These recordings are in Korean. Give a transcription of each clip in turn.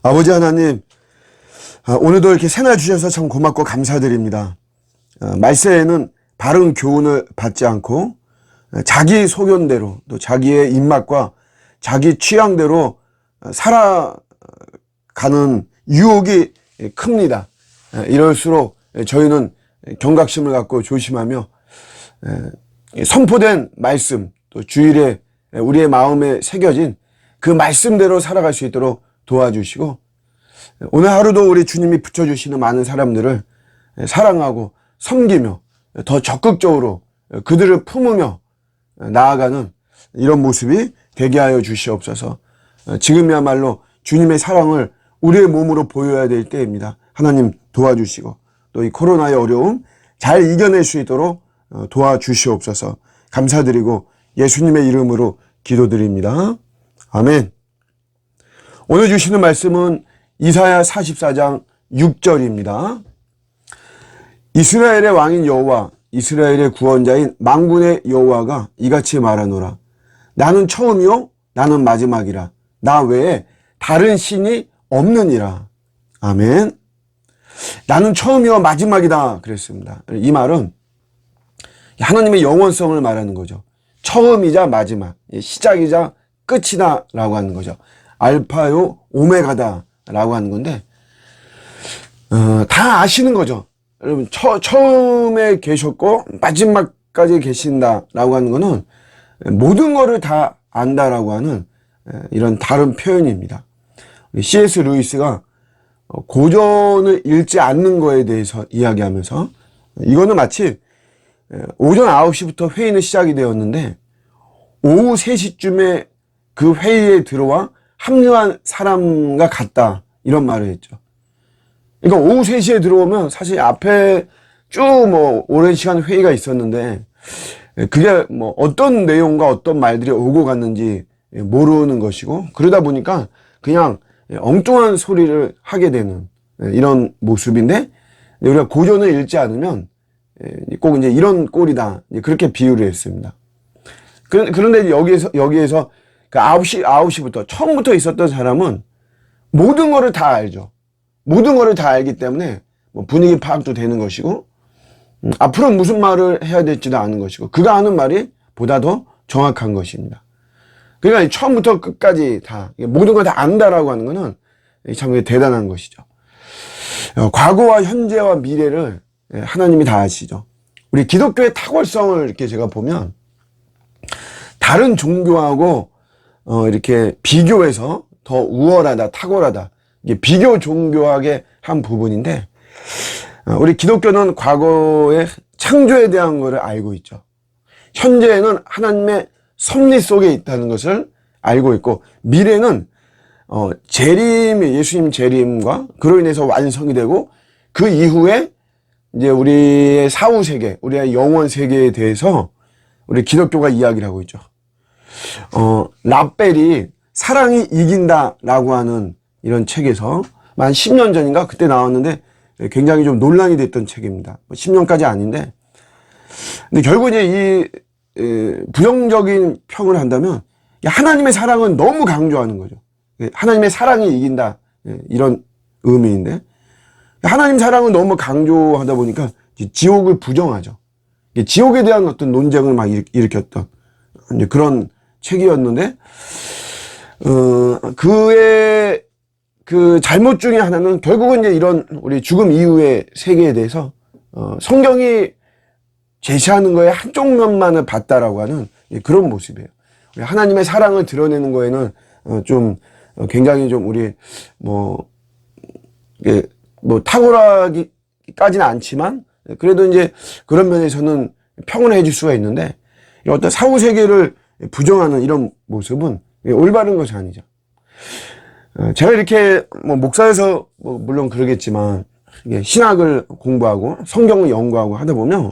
아버지 하나님, 오늘도 이렇게 새날 주셔서 참 고맙고 감사드립니다. 말세에는 바른 교훈을 받지 않고 자기 소견대로 또 자기의 입맛과 자기 취향대로 살아가는 유혹이 큽니다. 이럴수록 저희는 경각심을 갖고 조심하며 선포된 말씀, 또 주일에 우리의 마음에 새겨진 그 말씀대로 살아갈 수 있도록 도와주시고, 오늘 하루도 우리 주님이 붙여주시는 많은 사람들을 사랑하고 섬기며 더 적극적으로 그들을 품으며 나아가는 이런 모습이 되게 하여 주시옵소서. 지금이야말로 주님의 사랑을 우리의 몸으로 보여야 될 때입니다. 하나님 도와주시고 또 이 코로나의 어려움 잘 이겨낼 수 있도록 도와주시옵소서. 감사드리고 예수님의 이름으로 기도드립니다. 아멘. 오늘 주시는 말씀은 이사야 44장 6절입니다. 이스라엘의 왕인 여호와, 이스라엘의 구원자인 만군의 여호와가 이같이 말하노라. 나는 처음이요 나는 마지막이라. 나 외에 다른 신이 없느니라. 아멘. 나는 처음이요 마지막이다 그랬습니다. 이 말은 하나님의 영원성을 말하는 거죠. 처음이자 마지막, 시작이자 끝이다 라고 하는 거죠. 알파요 오메가다 라고 하는 건데, 다 아시는 거죠. 여러분, 처음에 계셨고 마지막까지 계신다 라고 하는 거는 모든 거를 다 안다라고 하는 이런 다른 표현입니다. C.S. 루이스가 고전을 읽지 않는 거에 대해서 이야기하면서, 이거는 마치 오전 9시부터 회의는 시작이 되었는데 오후 3시쯤에 그 회의에 들어와 합류한 사람과 같다, 이런 말을 했죠. 그러니까 오후 3시에 들어오면 사실 앞에 쭉 오랜 시간 회의가 있었는데 그게 어떤 내용과 어떤 말들이 오고 갔는지 모르는 것이고, 그러다 보니까 그냥 엉뚱한 소리를 하게 되는 이런 모습인데, 우리가 고전을 읽지 않으면 꼭 이제 이런 꼴이다, 그렇게 비유를 했습니다. 그런데 여기에서 그 9시부터 처음부터 있었던 사람은 모든 거를 다 알죠. 모든 거를 다 알기 때문에 분위기 파악도 되는 것이고, 앞으로 무슨 말을 해야 될지도 아는 것이고, 그가 하는 말이 보다 더 정확한 것입니다. 그러니까 처음부터 끝까지 다 모든 걸 다 안다라고 하는 것은 참 대단한 것이죠. 과거와 현재와 미래를 하나님이 다 아시죠. 우리 기독교의 탁월성을 이렇게 제가 보면 다른 종교하고 이렇게 비교해서 더 우월하다, 탁월하다, 이게 비교 종교학의 한 부분인데, 우리 기독교는 과거의 창조에 대한 것을 알고 있죠. 현재에는 하나님의 섭리 속에 있다는 것을 알고 있고, 미래는 예수님 재림과 그로 인해서 완성이 되고, 그 이후에 이제 우리의 사후 세계, 우리의 영원 세계에 대해서 우리 기독교가 이야기를 하고 있죠. 라벨이 사랑이 이긴다라고 하는 이런 책에서 한 10년 전인가 그때 나왔는데 굉장히 좀 논란이 됐던 책입니다. 10년까지 아닌데, 근데 결국 이제 부정적인 평을 한다면 하나님의 사랑은 너무 강조하는 거죠. 하나님의 사랑이 이긴다, 이런 의미인데, 하나님 사랑은 너무 강조하다 보니까 지옥을 부정하죠. 지옥에 대한 어떤 논쟁을 막 일으켰던 그런 책이었는데, 그의 그 잘못 중에 하나는 결국은 이제 이런 우리 죽음 이후의 세계에 대해서 성경이 제시하는 거에 한쪽 면만을 봤다라고 하는 그런 모습이에요. 하나님의 사랑을 드러내는 거에는 좀 굉장히 좀 우리 탁월하기까지는 않지만, 그래도 이제 그런 면에서는 평을 해줄 수가 있는데, 어떤 사후 세계를 부정하는 이런 모습은 올바른 것이 아니죠. 제가 이렇게 목사여서 물론 그러겠지만, 신학을 공부하고 성경을 연구하고 하다 보면,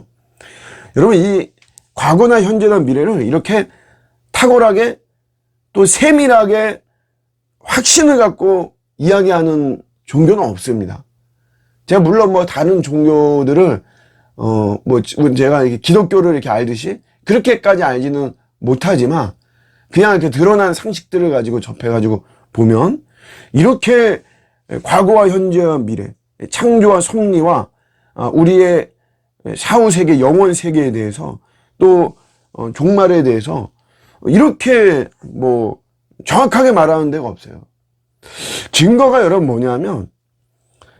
여러분, 이 과거나 현재나 미래를 이렇게 탁월하게 또 세밀하게 확신을 갖고 이야기하는 종교는 없습니다. 제가 물론 다른 종교들을 제가 이렇게 기독교를 이렇게 알듯이 그렇게까지 알지는 못하지만, 그냥 이렇게 드러난 상식들을 가지고 접해가지고 보면 이렇게 과거와 현재와 미래, 창조와 섭리와 우리의 사후 세계, 영원 세계에 대해서 또 종말에 대해서 이렇게 뭐 정확하게 말하는 데가 없어요. 증거가 여러분 뭐냐면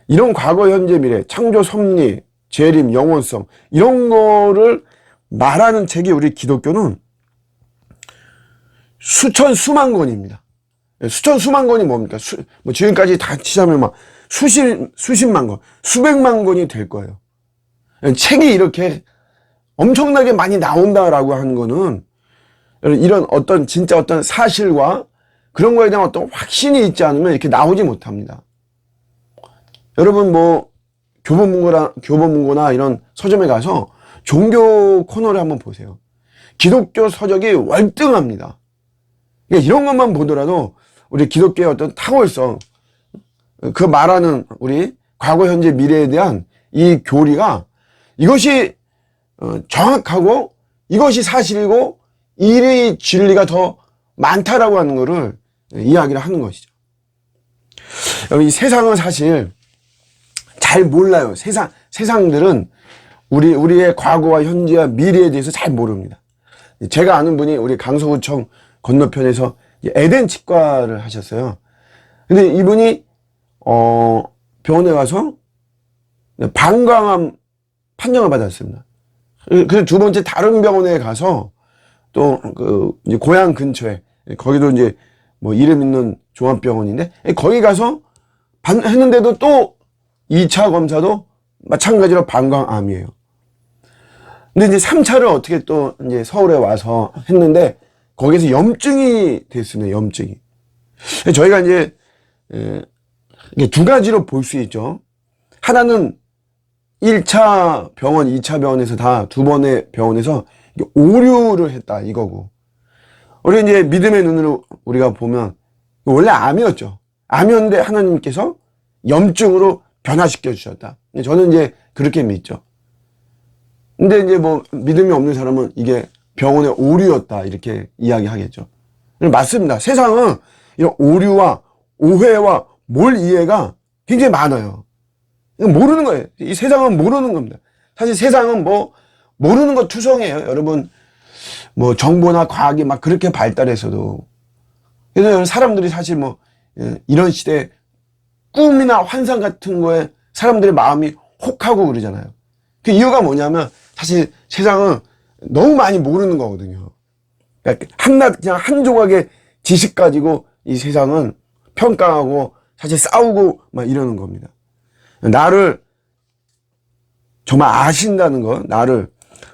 이런 과거, 현재, 미래, 창조, 섭리, 재림, 영원성 이런 거를 말하는 책이 우리 기독교는 수천 수만 권입니다. 수천 수만 권이 뭡니까? 뭐 지금까지 다 치자면 막 수십만 권, 수백만 권이 될 거예요. 책이 이렇게 엄청나게 많이 나온다라고 하는 거는 이런 어떤 진짜 어떤 사실과 그런 거에 대한 어떤 확신이 있지 않으면 이렇게 나오지 못합니다. 여러분 뭐 교보문고나 이런 서점에 가서 종교 코너를 한번 보세요. 기독교 서적이 월등합니다. 그러니까 이런 것만 보더라도 우리 기독교의 어떤 탁월성, 그 말하는 우리 과거, 현재, 미래에 대한 이 교리가 이것이 정확하고 이것이 사실이고 이 진리가 더 많다라고 하는 것을 이야기를 하는 것이죠. 이 세상은 사실 잘 몰라요. 세상들은 우리의 과거와 현재와 미래에 대해서 잘 모릅니다. 제가 아는 분이 우리 강서구청 건너편에서 에덴 치과를 하셨어요. 근데 이분이 병원에 가서 방광암 판정을 받았습니다. 그래서 두 번째 다른 병원에 가서 또 이제 고향 근처에 거기도 이제 뭐 이름 있는 종합병원인데 거기 가서 했는데도 또 2차 검사도 마찬가지로 방광암이에요. 근데 이제 3차를 어떻게 또 이제 서울에 와서 했는데 거기서 염증이 됐습니다. 염증이. 저희가 이제 두 가지로 볼 수 있죠. 하나는 1차 병원, 2차 병원에서 다 두 번의 병원에서 오류를 했다 이거고. 우리 이제 믿음의 눈으로 우리가 보면 원래 암이었죠. 암이었는데 하나님께서 염증으로 변화시켜 주셨다. 저는 이제 그렇게 믿죠. 근데 이제 뭐 믿음이 없는 사람은 이게 병원의 오류였다 이렇게 이야기하겠죠. 맞습니다. 세상은 이런 오류와 오해와 몰 이해가 굉장히 많아요. 모르는 거예요. 이 세상은 모르는 겁니다. 사실 세상은 뭐 모르는 거 투성이에요. 여러분 뭐 정보나 과학이 막 그렇게 발달해서도. 그래서 사람들이 사실 뭐 이런 시대에 꿈이나 환상 같은 거에 사람들의 마음이 혹하고 그러잖아요. 그 이유가 뭐냐면 사실 세상은 너무 많이 모르는 거거든요. 그러니까 그냥 한 조각의 지식 가지고 이 세상은 평가하고 사실 싸우고 막 이러는 겁니다. 나를 정말 아신다는 거, 나를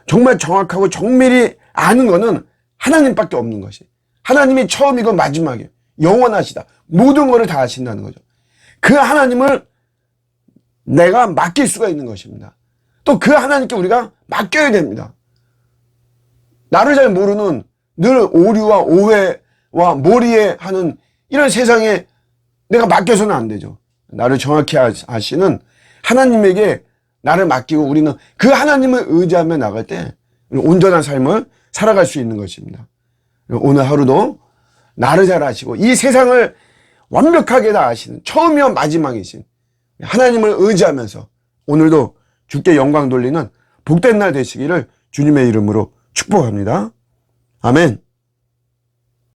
정말 정확하고 정밀히 아는 거는 하나님밖에 없는 것이. 하나님이 처음이고 마지막이에요. 영원하시다. 모든 것을 다 아신다는 거죠. 그 하나님을 내가 맡길 수가 있는 것입니다. 또 그 하나님께 우리가 맡겨야 됩니다. 나를 잘 모르는 늘 오류와 오해와 몰이해하는 이런 세상에 내가 맡겨서는 안 되죠. 나를 정확히 아시는 하나님에게 나를 맡기고 우리는 그 하나님을 의지하며 나갈 때 온전한 삶을 살아갈 수 있는 것입니다. 오늘 하루도 나를 잘 아시고 이 세상을 완벽하게 다 아시는 처음이요 마지막이신 하나님을 의지하면서 오늘도 주께 영광 돌리는 복된 날 되시기를 주님의 이름으로 축복합니다. 아멘.